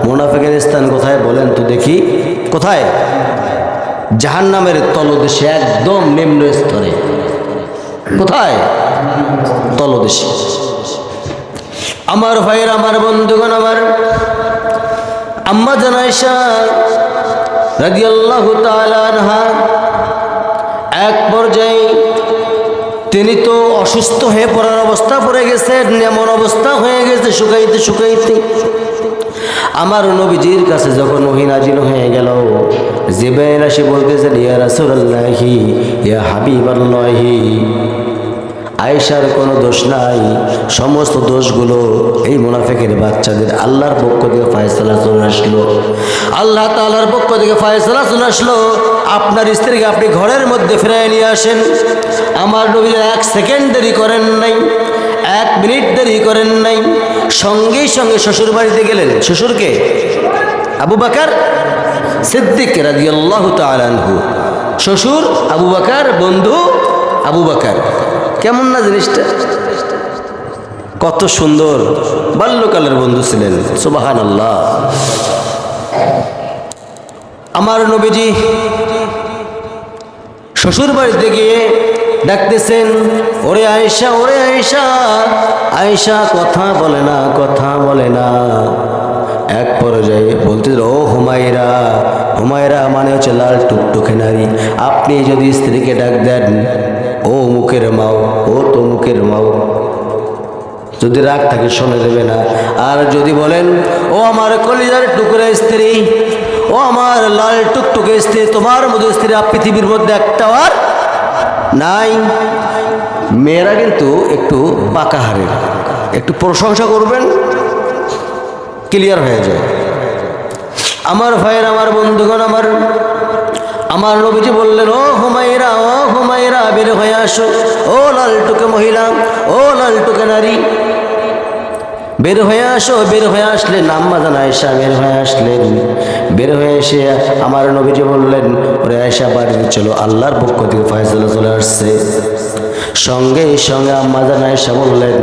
মুনাফিকের স্থান কোথায় বলেন তো দেখি? কোথায়? জাহান্নামের তলদেশে, একদম নিম্ন স্তরে। কোথায়? তলদেশে। আমার ভাইয়ের, আমার বন্ধুগণ, আমার আম্মা জান আয়েশা রাদিয়াল্লাহু তাআলা আনহা এক পর্যায়ে তিনি তো অসুস্থ হয়ে পড়ার অবস্থা পড়ে গেছেন, এমন অবস্থা হয়ে গেছে শুকাইতে শুকাইতে। আমার নবীজির কাছে যখন ওহী নাজিল হয়ে গেল, জিবরাইল এসে বলতেছেন, ইয়া রাসূলুল্লাহি, ইয়া হাবিবাল্লাহি, আয়েশার কোনো দোষ নাই, সমস্ত দোষগুলো এই মুনাফিকের বাচ্চাদের। আল্লাহর পক্ষ থেকে ফয়সালা চলে আসলো, আল্লাহ তাআলার পক্ষ থেকে ফয়সালা চলে আসলো, আপনার স্ত্রীকে আপনি ঘরের মধ্যে ফিরিয়ে নিয়ে আসেন। আমার নবী এক সেকেন্ড দেরি করেন নাই, এক মিনিট দেরি করেন নাই, সঙ্গে সঙ্গে শ্বশুর বাড়িতে গেলেন। শ্বশুরকে? আবু বকর সিদ্দিক রাদিয়াল্লাহু তাআলা আনহু। শ্বশুর আবু বকর, বন্ধু আবু বকর। কেমন না জিনিসটা? কত সুন্দর, বাল্যকালের বন্ধু ছিলেন। সুবহানাল্লাহ। আমার নবীজি শ্বশুর বাড়িতে গিয়ে ডাকতেছেন, ওরে আয়েশা, ওরে আয়েশা। আয়েশা কথা বলে না, কথা বলে না। এক পর্যায়ে বলতে, ও হুমায়রা। হুমায়রা মানে হচ্ছে লাল টুকটুকে নারী। আপনি যদি স্ত্রীকে ডাক দেন, ও মুখের মাও, ও তো মুখের মাও, যদি রাগ থাকে শুনে দেবে না। আর যদি বলেন, ও আমার কলিজার টুকরা স্ত্রী, ও আমার লাল টুকটুকে স্ত্রী, তোমার মতো স্ত্রী পৃথিবীর মধ্যে একটাও আর নাই। মেয়েরা কিন্তু একটু বাঁকা হারের, একটু প্রশংসা করবেন, ক্লিয়ার হয়ে যায়। আমার ভাইয়ের, আমার বন্ধুগণ, আমার নবীজি বললেন, ও হুমায়রা, ও হুমায়রা, বের হয়ে আসো। ও লালটুকে মহিলা, ও লালটুকে নারী, বের হয়ে আসো। বের হয়ে আসলেন আম্মা জান আয়েশা, বের হয়ে আসলেন। বের হয়ে এসে আমার নবীজি বললেন, ওরে আয়েশা, বাড়িতে চলো, আল্লাহর পক্ষ থেকে ফয়সালা চলে আসছে। সঙ্গে সঙ্গে আম্মা জান আয়েশা বললেন,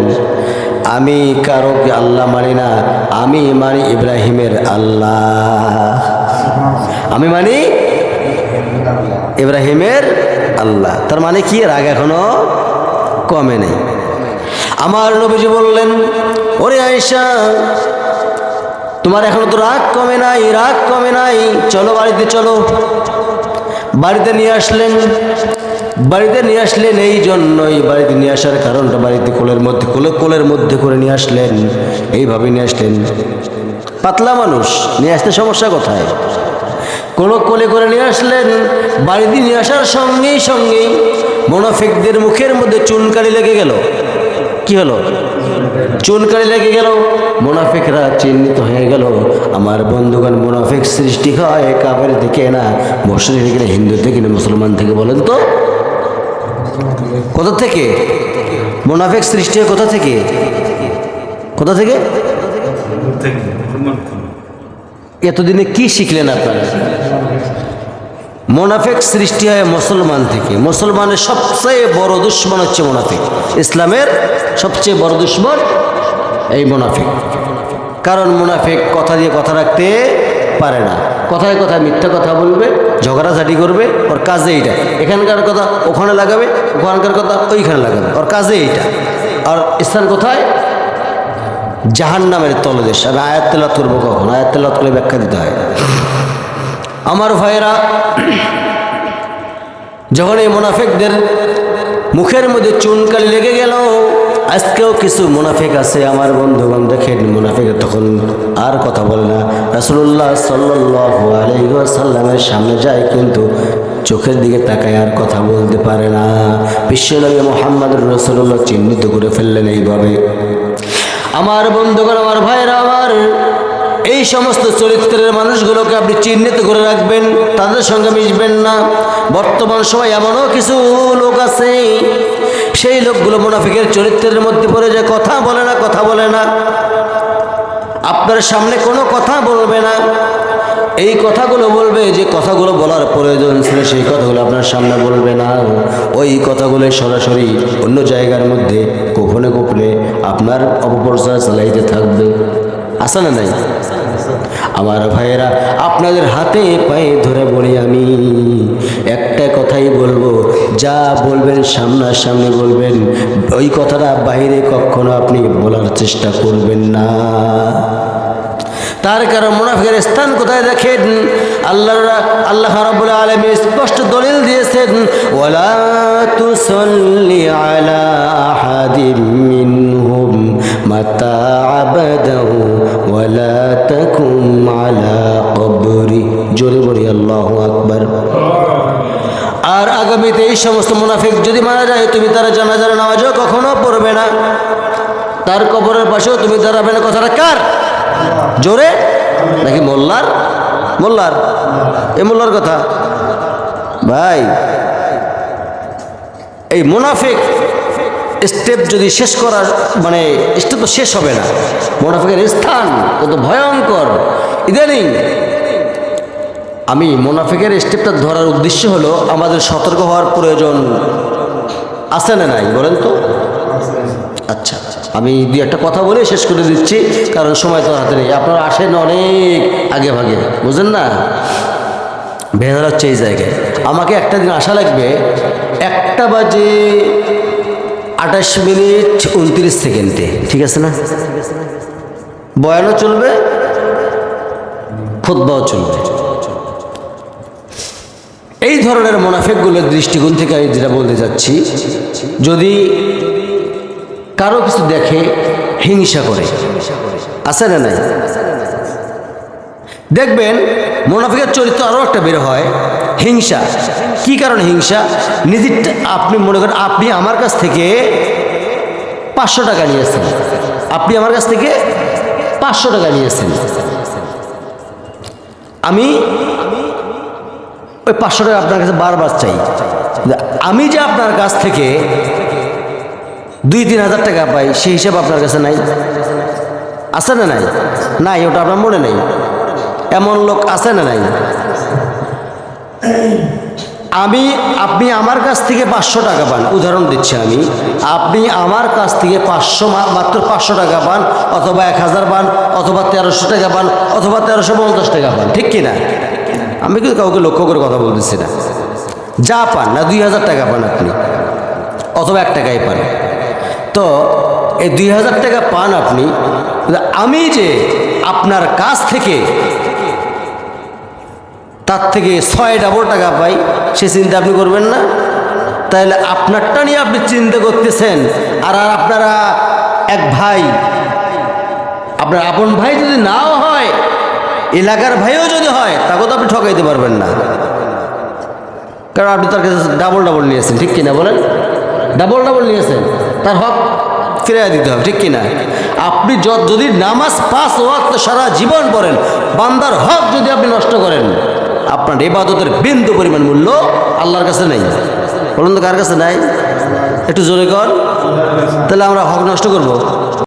আমি কারো আল্লাহ মানি না, আমি মানি ইব্রাহিমের আল্লাহ। আমি মানি ইব্রাহিমের আল্লাহ। তার মানে কি? রাগ এখনো কমে নেই। আমার নবীজি বললেন, ওরে আয়েশা, তোমার এখনো তো রাগ কমে নাই, রাগ কমে নাই, চলো বাড়িতে চলো। বাড়িতে নিয়ে আসলেন। বাড়িতে নিয়ে আসলেন এই জন্যই, বাড়িতে নিয়ে আসার কারণটা, বাড়িতে কোলের মধ্যে করে নিয়ে আসলেন। এইভাবে নিয়ে আসলেন। পাতলা মানুষ, নিয়ে আসতে সমস্যা কোথায়? কোলে করে নিয়ে আসলেন। বাড়িতে নিয়ে আসার সঙ্গেই সঙ্গেই মুনাফিকদের মুখের মধ্যে চুনকালি লেগে গেল। কি হলো? চুনকালি লেগে গেল। মুনাফিকরা চিহ্নিত হয়ে গেল। আমার বন্ধুগণ, মুনাফিক সৃষ্টি হয় কাফের থেকে না, মুশরিক থেকে না, হিন্দু থেকে না, মুসলমান থেকে? বলেন তো কোথা থেকে মুনাফিক সৃষ্টি হয়? কোথা থেকে? কোথা থেকে? এতদিনে কি শিখলেন আপনারা? মুনাফিক সৃষ্টি হয় মুসলমান থেকে। মুসলমানের সবচেয়ে বড় দুশমন হচ্ছে মুনাফিক। ইসলামের সবচেয়ে বড় দুশমন এই মুনাফিক। কারণ মুনাফিক কথা দিয়ে কথা রাখতে পারে না, কথায় কথায় মিথ্যা কথা বলবে, ঝগড়াঝাটি করবে। ওর কাজে এইটা, এখানকার কথা ওখানে লাগাবে, ওখানকার কথা ওইখানে লাগাবে, ওর কাজে এইটা। আর স্থান কোথায়? জাহান্নামের তলদেশ। আমি আয়াত তেলাওয়াত করবো কখন? আয়াত তেলাওয়াত করে ব্যাখ্যা দিতে হয়। আমার ভাইয়েরা, যখন এই মুনাফিকদের মুখের মধ্যে চুনকালি লেগে গেল, আজকেও কিছু মুনাফিক আছে আমার বন্ধুগণ, দেখেন মুনাফিক তখন আর কথা বলে না। রাসূলুল্লাহ সাল্লাল্লাহু আলাইহি ওয়াসাল্লামের সামনে যায়, কিন্তু চোখের দিকে তাকায় আর কথা বলতে পারে না। বিশ্বনবী মুহাম্মদুর রাসূলুল্লাহ চিহ্নিত করে ফেললেন এইভাবে। আমার বন্ধুগণ, আমার ভাইরা, আমার এই সমস্ত চরিত্রের মানুষগুলোকে আপনি চিহ্নিত করে রাখবেন, তাদের সঙ্গে মিশবেন না। বর্তমান সময় এমনও কিছু লোক আছে, সেই লোকগুলো মুনাফিকের চরিত্রের মধ্যে পড়ে যায়, কথা বলে না, কথা বলে না, আপনার সামনে কোনো কথা বলবে না। এই কথাগুলো বলবে যে কথাগুলো বলার প্রয়োজন ছিল, সেই কথাগুলো আপনার সামনে বলবে না। ওই কথাগুলো সরাসরি অন্য জায়গার মধ্যে গোপনে গোপনে আপনার অপপ্রচার চালাইতে থাকবে। আসে না নাই? আমার ভাইয়েরা, আপনাদের হাতে পায়ে ধরে বলি আমি একটা কথাই বলবো, যা বলবেন সামনাসামনি বলবেন, ওই কথাটা বাইরে কখনো আপনি বলার চেষ্টা করবেন না। তার কারণ মুনাফিকের স্থান কোথায় দেখেন, আল্লাহ রাব্বুল আলামিন স্পষ্ট দলিল দিয়েছেন, ওয়ালা তুসাল্লি আলা আহাদিম মিনহুম মাতা আবাদাহু ওয়ালা তাকুম আলা কবরি। জোরে বলি আল্লাহু আকবার। আর আগামীতে এই সমস্ত মুনাফিক যদি মারা যায়, তুমি তার জানাজার নামাজও কখনো পড়বে না, তার কবরের পাশেও তুমি দাঁড়াবে না। কথাটা কার? জোরে নাকি মোল্লার? মোল্লার, এই মোল্লার কথা। ভাই, এই মুনাফিক স্টেপ যদি শেষ করার মানে স্টেপ তো শেষ হবে না। মুনাফিকের স্থান কত ভয়ঙ্কর। ইদানিং আমি মুনাফিকের স্টেপটা ধরার উদ্দেশ্য হলো আমাদের সতর্ক হওয়ার প্রয়োজন আছে না নাই বলেন তো? আচ্ছা, আমি দুই একটা কথা বলে শেষ করে দিচ্ছি, কারণ সময় তো হাতে নেই। আপনারা আসেন অনেক আগে ভাগে, বুঝলেন না? ভেজাল হচ্ছে এই জায়গায়। আমাকে একটা দিন আসা লাগবে 1:28:29, ঠিক আছে না? বয়ানও চলবে, খুতবাও চলবে। এই ধরনের মুনাফিকগুলোর দৃষ্টিকোণ থেকে আমি যেটা বলতে যাচ্ছি, যদি কারো কিছু দেখে হিংসা করে, আছে না নাই? দেখবেন মুনাফিকের চরিত্র আরও একটা বের হয়, হিংসা। কি কারণে হিংসা? নিজেরটা আপনি মনে করেন, আপনি আমার কাছ থেকে 500 টাকা নিয়েছেন, আপনি আমার কাছ থেকে 500 টাকা নিয়েছেন, আমি ওই 500 টাকা আপনার কাছে বারবার চাই। আমি যে আপনার কাছ থেকে 2-3 হাজার টাকা পাই, সেই হিসাব আপনার কাছে নাই, আছে না নাই? নাই, ওটা আপনার মনে নেই। এমন লোক আছে না নাই? আপনি আমার কাছ থেকে 500 টাকা পান, উদাহরণ দিচ্ছি আমি, আপনি আমার কাছ থেকে মাত্র 500 টাকা পান, অথবা 1000 পান, অথবা 1300 টাকা পান, অথবা 1350 টাকা পান, ঠিক কিনা? আমি কিন্তু কাউকে লক্ষ্য করে কথা বলতেছি না। যা পান না, 2000 টাকা পান আপনি, অথবা 1 টাকাই পান। তো এই 2000 টাকা পান আপনি, আমি যে আপনার কাছ থেকে তার থেকে 6 ডাবল টাকা পাই, সে চিন্তা আপনি করবেন না? তাহলে আপনারটা নিয়ে আপনি চিন্তা করতেছেন। আর আপনারা এক ভাই, আপনার আপন ভাই যদি নাও হয়, এলাকার ভাইও যদি হয়, তাকেও তো আপনি ঠকাইতে পারবেন না, কারণ আপনি তার কাছে ডাবল নিয়েছেন, ঠিক কিনা বলেন? ডাবল নিয়েছেন, তার হক ফিরে দিতে হবে, ঠিক কিনা? আপনি যদি নামাজ 5 ওয়াক্ত সারা জীবন পড়েন, বান্দার হক যদি আপনি নষ্ট করেন, আপনার ইবাদতের বিন্দু পরিমাণ মূল্য আল্লাহর কাছে নেই। বলুন তো, কার কাছে নাই? একটু জোরে কর। তাহলে আমরা হক নষ্ট করব?